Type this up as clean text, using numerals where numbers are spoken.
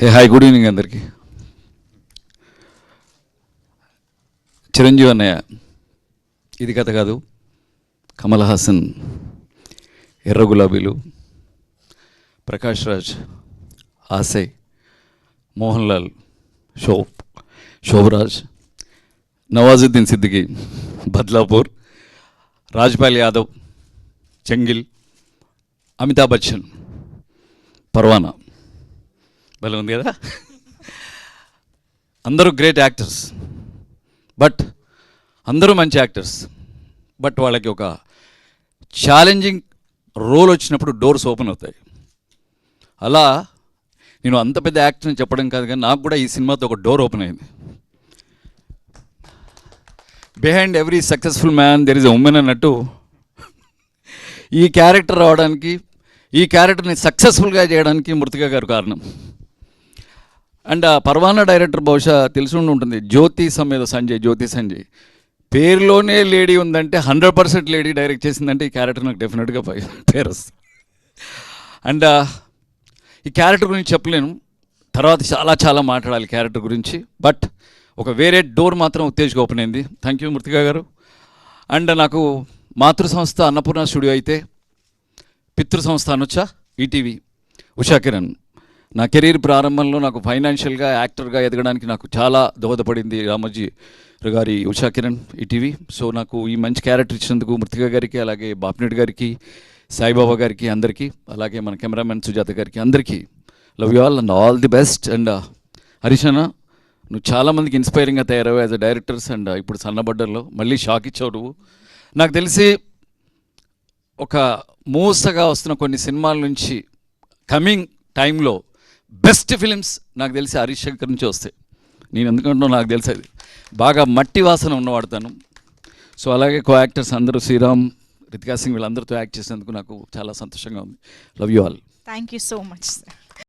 Hi, good evening అందరికీ. చిరంజీవి అన్నయ్య, ఇది కథ కాదు, కమల్ హాసన్ ఎర్ర గులాబీలు, ప్రకాష్ రాజ్ ఆశయ్, మోహన్ లాల్ శోభరాజ్, నవాజుద్దీన్ సిద్దికి బద్లాపూర్, రాజ్పాల్ యాదవ్ చెంగిల్, అమితాబ్ బచ్చన్ పర్వానా. భలే ఉంది కదా. అందరూ గ్రేట్ యాక్టర్స్, బట్ అందరూ మంచి యాక్టర్స్, బట్ వాళ్ళకి ఒక ఛాలెంజింగ్ రోల్ వచ్చినప్పుడు డోర్స్ ఓపెన్ అవుతాయి. అలా నేను అంత పెద్ద యాక్టర్ని చెప్పడం కాదు, కానీ నాకు కూడా ఈ సినిమాతో ఒక డోర్ ఓపెన్ అయింది. Behind every successful man there is a women అన్నట్టు ఈ క్యారెక్టర్ రావడానికి, ఈ క్యారెక్టర్ని సక్సెస్ఫుల్గా చేయడానికి మృతిక గారు కారణం. అండ్ ఆ పర్వానా డైరెక్టర్ బహుశా తెలిసి ఉంటుంది, జ్యోతి సంజయ్ పేరులోనే లేడీ ఉందంటే 100% లేడీ డైరెక్ట్ చేసిందంటే ఈ క్యారెక్టర్ నాకు డెఫినెట్గా పేరు వస్తుంది. అండ్ ఈ క్యారెక్టర్ గురించి చెప్పలేను, తర్వాత చాలా మాట్లాడాలి క్యారెక్టర్ గురించి. బట్ ఒక వేరే డోర్ మాత్రం ఉత్తేజ్గా ఓపెన్ అయింది. థ్యాంక్ యూ మృతిక గారు. అండ్ నాకు మాతృ సంస్థ అన్నపూర్ణ స్టూడియో అయితే, పితృ సంస్థ అనొచ్చా ఈటీవీ, ఉషా కిరణ్. నా కెరీర్ ప్రారంభంలో నాకు ఫైనాన్షియల్గా యాక్టర్గా ఎదగడానికి నాకు చాలా దోహదపడింది రామోజీ గారి ఉషా కిరణ్ ఈటీవీ. సో నాకు ఈ మంచి క్యారెక్టర్ ఇచ్చినందుకు మృతిక గారికి, అలాగే బాపినెట్ గారికి, సాయిబాబా గారికి, అందరికీ, అలాగే మన కెమెరామెన్ సుజాత గారికి, అందరికీ love you all and all the best. And Harish అన్న, నువ్వు చాలామందికి ఇన్స్పైరింగ్గా తయారవు యాజ్ అ డైరెక్టర్స్. అండ్ ఇప్పుడు సన్నబడ్డర్లో మళ్ళీ షాక్ ఇచ్చావు నువ్వు. నాకు తెలిసి ఒక మూసగా వస్తున్న కొన్ని సినిమాల నుంచి కమింగ్ టైంలో బెస్ట్ ఫిలిమ్స్ నాకు తెలిసి హరీష్ శంకర్ నుంచి వస్తాయి. నేను ఎందుకంటున్నా నాకు తెలిసి అది బాగా మట్టి వాసన ఉన్నవాడతాను. సో అలాగే కో యాక్టర్స్ అందరూ శ్రీరామ్, రితికా సింగ్ వీళ్ళందరితో యాక్ట్ చేసినందుకు నాకు చాలా సంతోషంగా ఉంది. Love you all. Thank you so much.